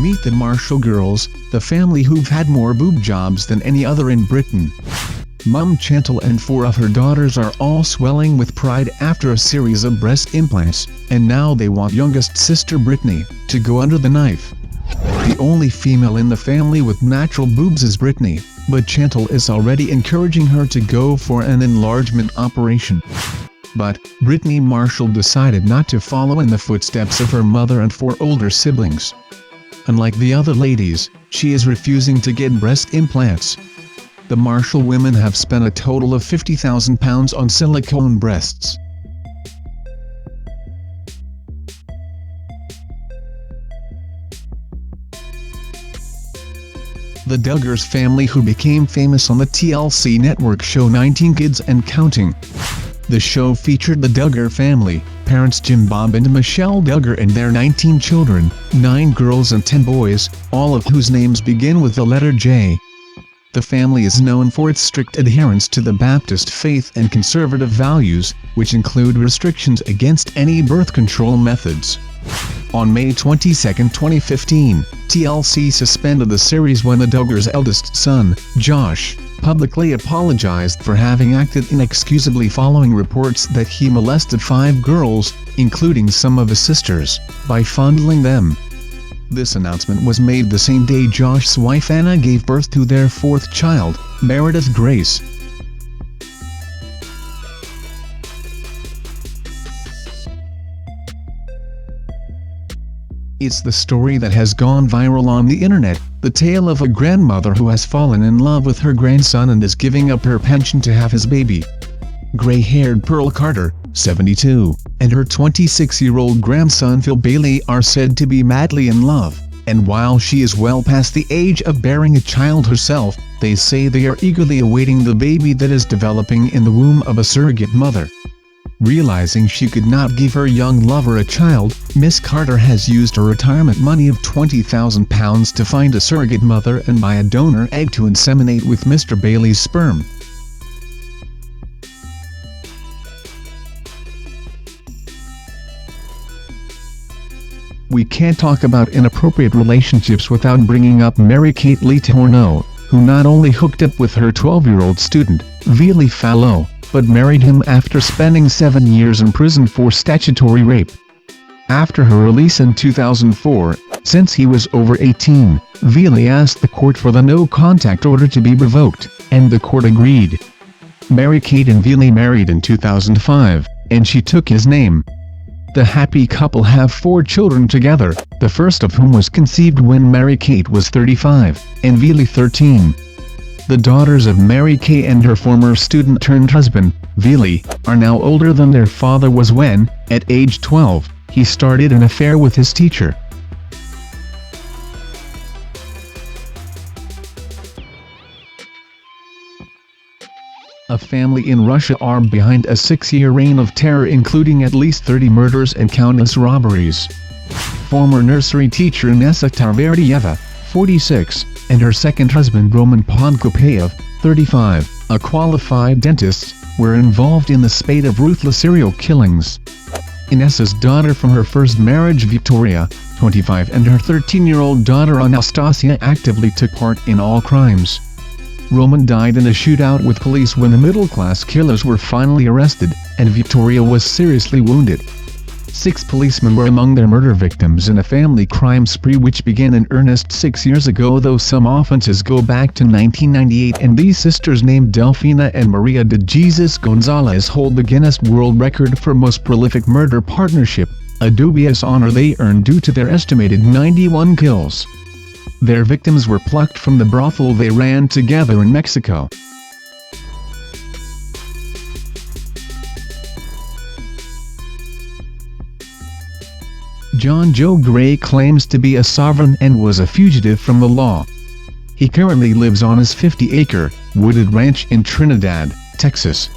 Meet the Marshall girls, the family who've had more boob jobs than any other in Britain. Mum Chantal and 4 of her daughters are all swelling with pride after a series of breast implants, and now they want youngest sister Brittany to go under the knife. The only female in the family with natural boobs is Brittany, but Chantal is already encouraging her to go for an enlargement operation. But Brittany Marshall decided not to follow in the footsteps of her mother and 4 older siblings. Unlike the other ladies, she is refusing to get breast implants. The Marshall women have spent a total of £50,000 on silicone breasts. The Duggars family, who became famous on the TLC network show 19 Kids and Counting. The show featured the Duggar family, parents Jim Bob and Michelle Duggar and their 19 children, 9 girls and 10 boys, all of whose names begin with the letter J. The family is known for its strict adherence to the Baptist faith and conservative values, which include restrictions against any birth control methods. On May 22, 2015, TLC suspended the series when the Duggars' eldest son, Josh, publicly apologized for having acted inexcusably following reports that he molested 5 girls, including some of his sisters, by fondling them. This announcement was made the same day Josh's wife Anna gave birth to their 4th child, Meredith Grace. It's the story that has gone viral on the internet, the tale of a grandmother who has fallen in love with her grandson and is giving up her pension to have his baby. Gray-haired Pearl Carter, 72, and her 26-year-old grandson Phil Bailey are said to be madly in love, and while she is well past the age of bearing a child herself, they say they are eagerly awaiting the baby that is developing in the womb of a surrogate mother. Realizing she could not give her young lover a child, Miss Carter has used her retirement money of £20,000 to find a surrogate mother and buy a donor egg to inseminate with Mr. Bailey's sperm. We can't talk about inappropriate relationships without bringing up Mary-Kate Lee Tourneau, who not only hooked up with her 12-year-old student, Vili Fallow, but married him after spending 7 years in prison for statutory rape. After her release in 2004, since he was over 18, Vili asked the court for the no-contact order to be revoked, and the court agreed. Mary-Kate and Vili married in 2005, and she took his name. The happy couple have 4 children together, the first of whom was conceived when Mary-Kate was 35, and Vili 13. The daughters of Mary-Kate and her former student-turned-husband, Vili, are now older than their father was when, at age 12, he started an affair with his teacher. A family in Russia are behind a 6-year reign of terror, including at least 30 murders and countless robberies. Former nursery teacher Nessa Tarverdieva, 46, and her second husband Roman Podkopayev, 35, a qualified dentist, were involved in the spate of ruthless serial killings. Inessa's daughter from her first marriage Victoria, 25, and her 13-year-old daughter Anastasia actively took part in all crimes. Roman died in a shootout with police when the middle-class killers were finally arrested, and Victoria was seriously wounded. 6 policemen were among their murder victims in a family crime spree which began in earnest 6 years ago, though some offenses go back to 1998, and these sisters named Delfina and Maria de Jesus Gonzalez hold the Guinness World Record for most prolific murder partnership, a dubious honor they earned due to their estimated 91 kills. Their victims were plucked from the brothel they ran together in Mexico. John Joe Gray claims to be a sovereign and was a fugitive from the law. He currently lives on his 50-acre, wooded ranch in Trinidad, Texas.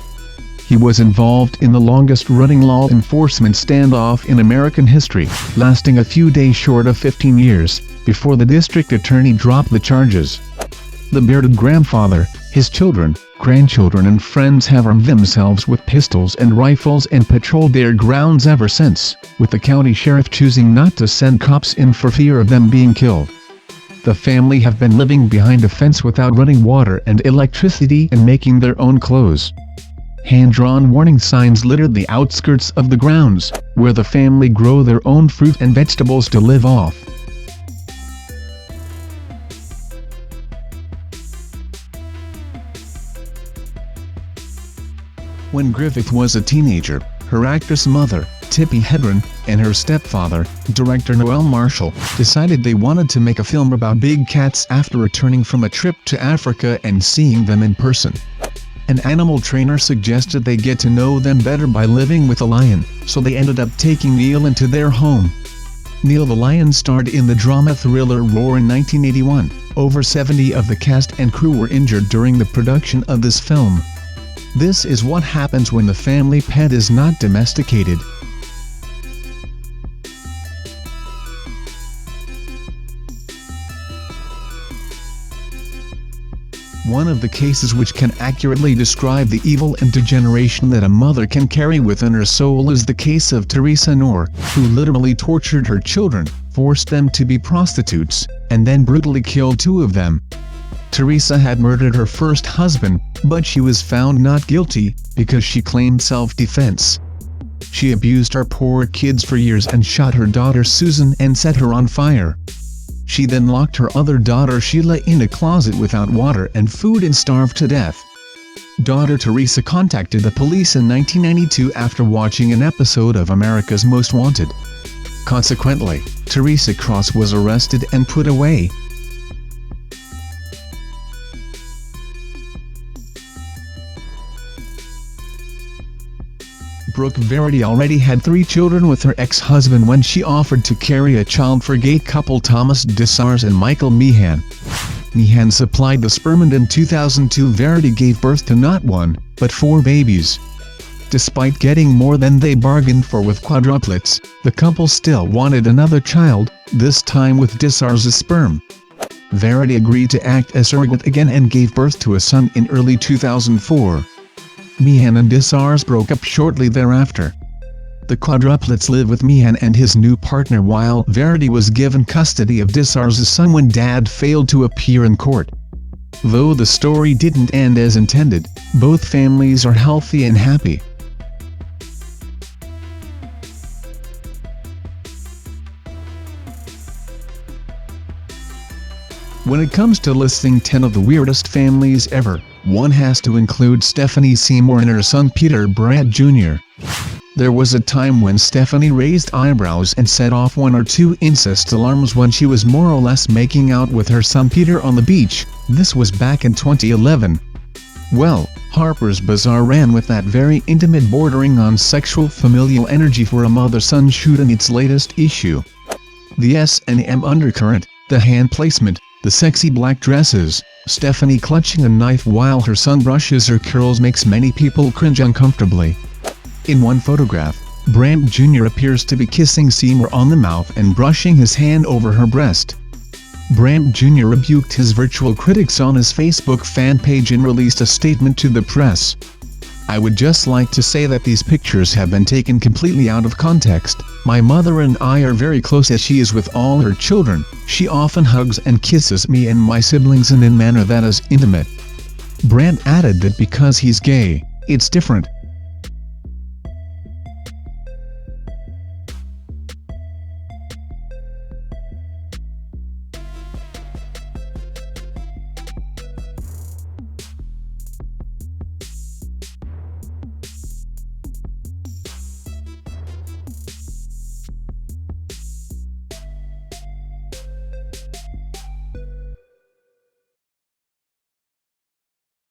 He was involved in the longest-running law enforcement standoff in American history, lasting a few days short of 15 years, before the district attorney dropped the charges. The bearded grandfather, his children, grandchildren and friends have armed themselves with pistols and rifles and patrolled their grounds ever since, with the county sheriff choosing not to send cops in for fear of them being killed. The family have been living behind a fence without running water and electricity and making their own clothes. Hand-drawn warning signs littered the outskirts of the grounds, where the family grow their own fruit and vegetables to live off. When Griffith was a teenager, her actress mother, Tippi Hedren, and her stepfather, director Noel Marshall, decided they wanted to make a film about big cats after returning from a trip to Africa and seeing them in person. An animal trainer suggested they get to know them better by living with a lion, so they ended up taking Neil into their home. Neil the lion starred in the drama thriller Roar in 1981. Over 70 of the cast and crew were injured during the production of this film. This is what happens when the family pet is not domesticated. One of the cases which can accurately describe the evil and degeneration that a mother can carry within her soul is the case of Teresa Noor, who literally tortured her children, forced them to be prostitutes, and then brutally killed 2 of them. Teresa had murdered her first husband, but she was found not guilty, because she claimed self-defense. She abused her poor kids for years and shot her daughter Susan and set her on fire. She then locked her other daughter Sheila in a closet without water and food and starved to death. Daughter Teresa contacted the police in 1992 after watching an episode of America's Most Wanted. Consequently, Teresa Cross was arrested and put away. Brooke Verity already had 3 children with her ex-husband when she offered to carry a child for gay couple Thomas Dessars and Michael Meehan. Meehan supplied the sperm, and in 2002 Verity gave birth to not 1, but 4 babies. Despite getting more than they bargained for with quadruplets, the couple still wanted another child, this time with Dessars' sperm. Verity agreed to act as surrogate again and gave birth to a son in early 2004. Meehan and Dessars broke up shortly thereafter. The quadruplets live with Meehan and his new partner while Verity was given custody of Dessars' son when Dad failed to appear in court. Though the story didn't end as intended, both families are healthy and happy. When it comes to listing 10 of the weirdest families ever, one has to include Stephanie Seymour and her son Peter Brad Jr. There was a time when Stephanie raised eyebrows and set off 1 or 2 incest alarms when she was more or less making out with her son Peter on the beach. This was back in 2011. Well, Harper's Bazaar ran with that very intimate bordering on sexual familial energy for a mother-son shoot in its latest issue. The S&M undercurrent, the hand placement, the sexy black dresses, Stephanie clutching a knife while her son brushes her curls makes many people cringe uncomfortably. In one photograph, Brant Jr. appears to be kissing Seymour on the mouth and brushing his hand over her breast. Brant Jr. rebuked his virtual critics on his Facebook fan page and released a statement to the press. "I would just like to say that these pictures have been taken completely out of context. My mother and I are very close as she is with all her children. She often hugs and kisses me and my siblings in a manner that is intimate." Brant added that because he's gay, it's different,